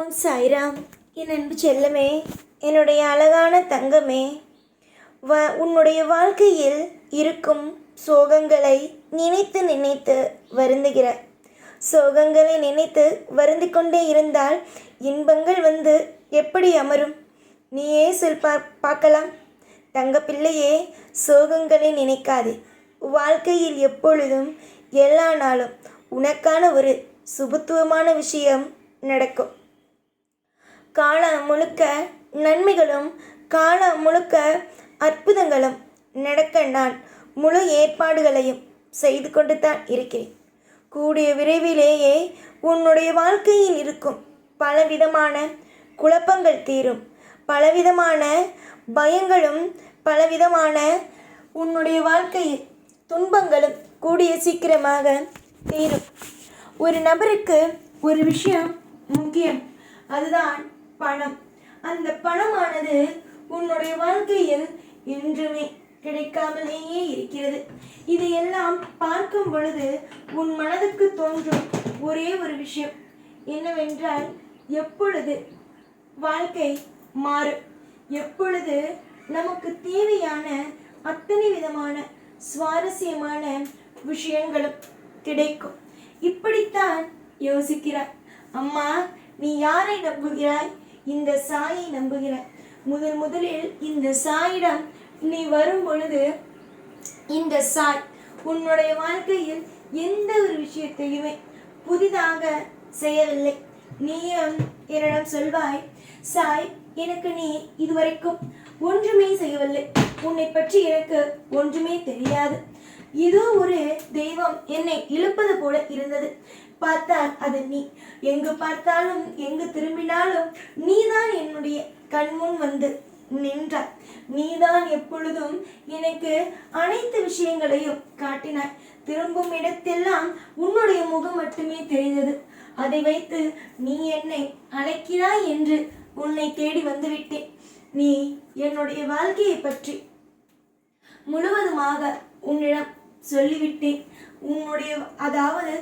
ஓம் சாய்ராம். என் அன்பு செல்லமே, என்னுடைய அழகான தங்கமே, உன்னுடைய வாழ்க்கையில் இருக்கும் சோகங்களை நினைத்து நினைத்து வருந்துகிற. சோகங்களை நினைத்து வருந்தி கொண்டே இருந்தால் இன்பங்கள் வந்து எப்படி அமரும்? நீயே சொல் பார்க்கலாம். தங்க பிள்ளையே, சோகங்களை நினைக்காதே. வாழ்க்கையில் எப்பொழுதும் எல்லா நாளும் உனக்கான ஒரு சுபத்துவமான விஷயம் நடக்கும். காலம் முழுக்க நன்மைகளும் காலம் முழுக்க அற்புதங்களும் நடக்க நான் முழு ஏற்பாடுகளையும் செய்து கொண்டு தான் இருக்கிறேன். கூடிய விரைவிலேயே உன்னுடைய வாழ்க்கையில் இருக்கும் பலவிதமான குழப்பங்கள் தீரும். பலவிதமான பயங்களும் பலவிதமான உன்னுடைய வாழ்க்கையில் துன்பங்களும் கூடிய சீக்கிரமாக தீரும். ஒரு நபருக்கு ஒரு விஷயம் முக்கியம், அதுதான் பணம். அந்த பணமானது உன்னுடைய வாழ்க்கையில் என்றுமே கிடைக்காமலேயே இருக்கிறது. இதையெல்லாம் பார்க்கும் பொழுது உன் மனதுக்கு தோன்றும் ஒரே ஒரு விஷயம் என்னவென்றால், எப்பொழுது வாழ்க்கை மாறும், எப்பொழுது நமக்கு தேவையான அத்தனை விதமான சுவாரஸ்யமான விஷயங்களும் கிடைக்கும். இப்படித்தான் யோசிக்கிறாய். அம்மா, நீ யாரை நம்புகிறாய்? இந்த சாயை நம்புகிறாய். முதலில் இந்த சாயிடம் நீ வரும் பொழுது இந்த சாய் உன்னுடைய வாழ்க்கையில் எந்த ஒரு விஷயத்தையுமே புதிதாக செய்யவில்லை. நீயும் என்னிடம் சொல்வாய், சாய், எனக்கு நீ இதுவரைக்கும் ஒன்றுமே செய்யவில்லை, உன்னை பற்றி எனக்கு ஒன்றுமே தெரியாது, ஏதோ ஒரு தெய்வம் என்னை இழுப்பது போல இருந்தது, பார்த்தால் அது நீ, எங்கு பார்த்தாலும் எங்கு திரும்பினாலும் நீதான் என்னுடைய கண்முன் வந்து நின்றாய், நீதான் எப்பொழுதும் எனக்கு அனைத்து விஷயங்களையும் காட்டினாய், திரும்பும் இடத்தெல்லாம் உன்னுடைய முகம் மட்டுமே தெரிந்தது, அதை வைத்து நீ என்னை அழைக்கிறாய் என்று உன்னை தேடி வந்துவிட்டேன். நீ என்னுடைய வாழ்க்கையை பற்றி முழுவதுமாக உன்னிடம் சொல்லிவிட்டேன். உன்னுடைய அதாவது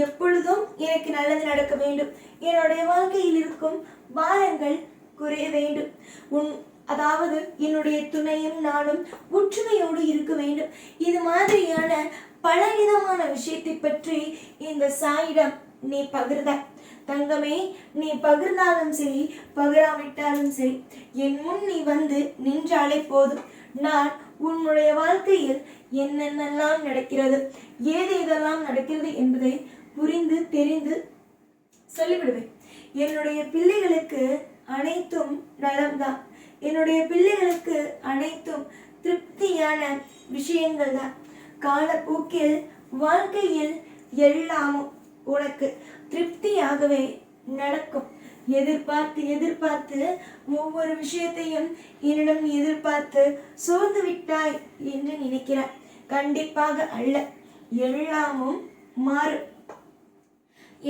எப்பொழுதும் எனக்கு நல்லது நடக்க வேண்டும், என்னுடைய வாழ்க்கையில் இருக்கும் பாரங்கள் குறைய வேண்டும், அதாவது என்னுடைய துணையும் நானும் ஒற்றுமையோடு இருக்க வேண்டும். இது மாதிரியான பலவிதமான விஷயத்தை பற்றி இந்த சாயிடம் நீ பகிர்ந்தாய். தங்கமே, நீ பகிர்ந்தாலும் சரி பகிராவிட்டாலும் சரி, என் முன் நீ வந்து நின்றாலே போதும், நான் உன்னுடைய வாழ்க்கையில் என்னென்னலாம் நடக்கிறது, ஏதேதெல்லாம் நடக்கிறது என்பதை புரிந்து தெரிந்து சொல்லிவிடுவேன். என்னுடைய பிள்ளைகளுக்கு அனைத்தும் நலம்தான், என்னுடைய பிள்ளைகளுக்கு அனைத்தும் திருப்தியான விஷயங்கள் தான். காலப்போக்கில் வாழ்க்கையில் எல்லாமும் உனக்கு திருப்தியாகவே நடக்கும். எதிர்பார்த்து ஒவ்வொரு விஷயத்தையும் என்னிடம் எதிர்பார்த்து சோர்ந்து விட்டாய் என்று நினைக்கிறாய். கண்டிப்பாக அல்ல, எல்லாமும் மாறும்.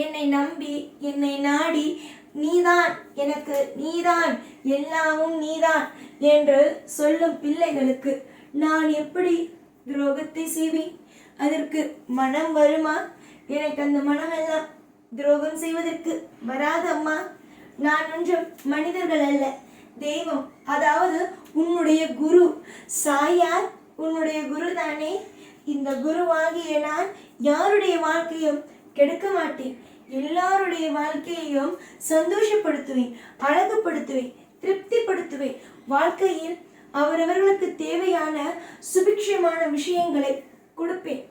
என்னை நம்பி என்னை நாடி நீதான் எனக்கு, நீதான் எல்லாமும் நீதான் என்று சொல்லும் பிள்ளைகளுக்கு நான் எப்படி துரோகத்தை செய்வேன்? அதற்கு மனம் வருமா? எனக்கு அந்த மனம் எல்லாம் துரோகம் செய்வதற்கு வராது அம்மா. நான் ஒன்றும் மனிதர்கள் அல்ல, தெய்வம், அதாவது உன்னுடைய குரு சாயார், உன்னுடைய குரு தானே. இந்த குருவாகிய நான் யாருடைய வாழ்க்கையும் கெடுக்க மாட்டேன், எல்லாருடைய வாழ்க்கையையும் சந்தோஷப்படுத்துவேன், அழகுபடுத்துவேன், திருப்திப்படுத்துவேன். வாழ்க்கையில் அவரவர்களுக்கு தேவையான சுபிக்ஷமான விஷயங்களை கொடுப்பேன்.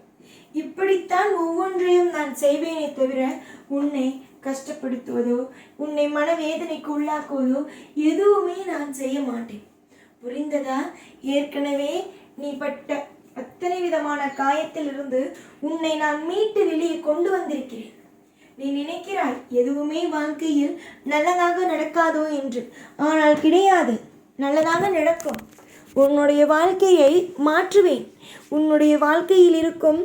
இப்படித்தான் ஒவ்வொன்றையும் நான் செய்வேனே தவிர உன்னை கஷ்டப்படுத்துவதோ உன்னை மனவேதனைக்கு உள்ளாக்குவதோ எதுவுமே நான் செய்ய மாட்டேன். புரிந்ததா? ஏற்கனவே நீ பட்ட அத்தனை விதமான காயத்திலிருந்து உன்னை நான் மீட்டு வெளியே கொண்டு வந்திருக்கிறேன். நீ நினைக்கிறாய் எதுவுமே வாழ்க்கையில் நல்லதாக நடக்காதோ என்று, ஆனால் கிடையாது, நல்லதாக நடக்கும். உன்னுடைய வாழ்க்கையை மாற்றுவேன். உன்னுடைய வாழ்க்கையில் இருக்கும்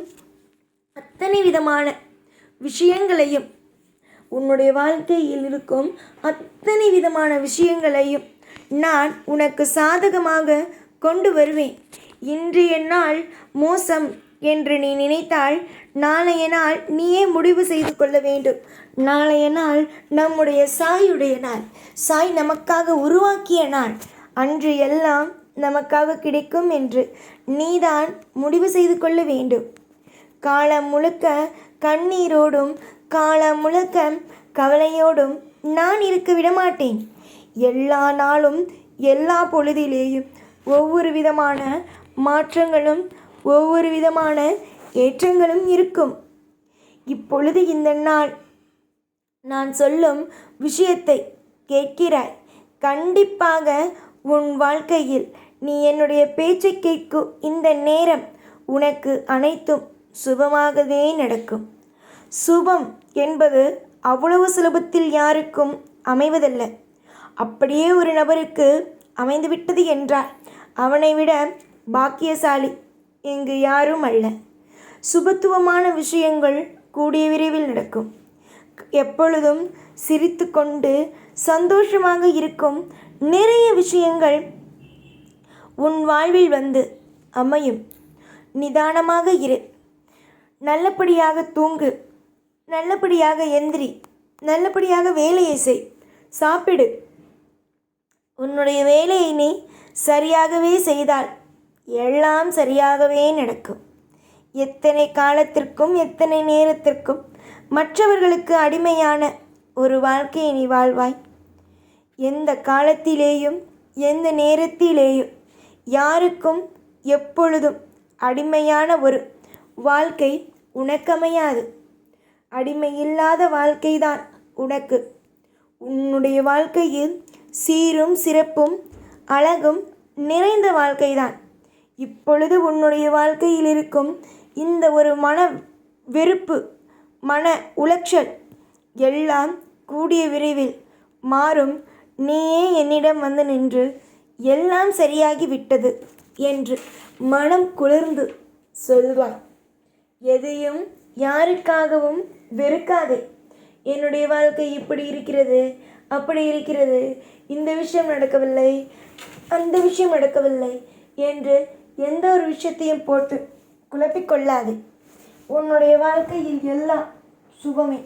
அத்தனை விதமான விஷயங்களையும் உன்னுடைய வாழ்க்கையில் இருக்கும் அத்தனை விதமான விஷயங்களையும் நான் உனக்கு சாதகமாக கொண்டு வருவேன். இன்றைய நாள் மோசம் என்று நீ நினைத்தால் நாளைய நாள் நீயே முடிவு செய்து கொள்ள வேண்டும். நாளைய நாள் நம்முடைய சாயுடைய நாள், சாய் நமக்காக உருவாக்கிய நாள். அன்று எல்லாம் நமக்காக கிடைக்கும் என்று நீதான் முடிவு செய்து கொள்ள வேண்டும். காலம் முழுக்க கண்ணீரோடும் காலம் முழுக்க கவலையோடும் நான் இருக்க விடமாட்டேன். எல்லா நாளும் எல்லா பொழுதிலேயும் ஒவ்வொரு விதமான மாற்றங்களும் ஒவ்வொரு விதமான ஏற்றங்களும் இருக்கும். இப்பொழுது இந்த நாள் நான் சொல்லும் விஷயத்தை கேட்கிறாய். கண்டிப்பாக உன் வாழ்க்கையில் நீ என்னுடைய பேச்சை கேட்கும் இந்த நேரம் உனக்கு அனைத்தும் சுபமாகவே நடக்கும். சுபம் என்பது அவ்வளவு சுலபத்தில் யாருக்கும் அமைவதல்ல. அப்படியே ஒரு நபருக்கு அமைந்துவிட்டது என்றால் அவனை விட பாக்கியசாலி இங்கு யாரும் அல்ல. சுபத்துவமான விஷயங்கள் கூடிய விரைவில் நடக்கும். எப்பொழுதும் சிரித்து கொண்டு சந்தோஷமாக இருக்கும் நிறைய விஷயங்கள் உன் வாழ்வில் வந்து அமையும். நிதானமாக இரு. நல்லபடியாக தூங்கு. நல்லபடியாக எந்திரி. நல்லபடியாக வேலையை செய். சாப்பிடு. உன்னுடைய வேலையை நீ சரியாகவே செய்தால் எல்லாம் சரியாகவே நடக்கும். எத்தனை காலத்திற்கும் எத்தனை நேரத்திற்கும் மற்றவர்களுக்கு அடிமையான ஒரு வாழ்க்கையை நீ வாழ்வாய்? எந்த காலத்திலேயும் எந்த நேரத்திலேயும் யாருக்கும் எப்பொழுதும் அடிமையான ஒரு வாழ்க்கை உனக்கமையாது. அடிமையில்லாத வாழ்க்கைதான் உனக்கு. உன்னுடைய வாழ்க்கையில் சீரும் சிறப்பும் அழகும் நிறைந்த வாழ்க்கைதான். இப்பொழுது உன்னுடைய வாழ்க்கையில் இருக்கும் இந்த ஒரு மன வெறுப்பு, மன உளைச்சல் எல்லாம் கூடிய விரைவில் மாறும். நீயே என்னிடம் வந்து நின்று எல்லாம் சரியாகி விட்டது என்று மனம் குளிர்ந்து சொல்வாய். எதையும் யாருக்காகவும் வெறுக்காதே. என்னுடைய வாழ்க்கை இப்படி இருக்கிறது, அப்படி இருக்கிறது, இந்த விஷயம் நடக்கவில்லை, அந்த விஷயம் நடக்கவில்லை என்று எந்த ஒரு விஷயத்தையும் போட்டு குழப்பிக்கொள்ளாதே. உன்னுடைய வாழ்க்கையில் எல்லாம் சுபமே.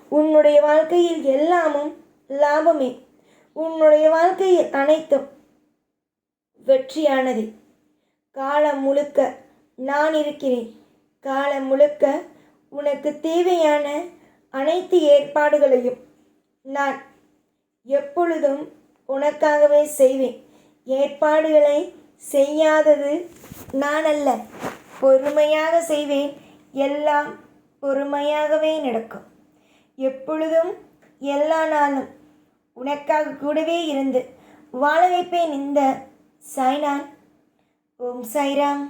உன்னுடைய வாழ்க்கையில் எல்லாமும் லாபமே. உன்னுடைய வாழ்க்கையில் அனைத்தும் வெற்றியானது. காலம் முழுக்க நான் இருக்கிறேன். காலம் முழுக்க உனக்கு தேவையான அனைத்து ஏற்பாடுகளையும் நான் எப்பொழுதும் உனக்காகவே செய்வேன். ஏற்பாடுகளை செய்யாதது நான் அல்ல. பொறுமையாக செய்வேன். எல்லாம் பொறுமையாகவே நடக்கும். எப்பொழுதும் எல்லா நாளும் உனக்காக கூடவே இருந்து வாழ வைப்பேன் இந்த சாய்நான். ஓம் சாய்ராம்.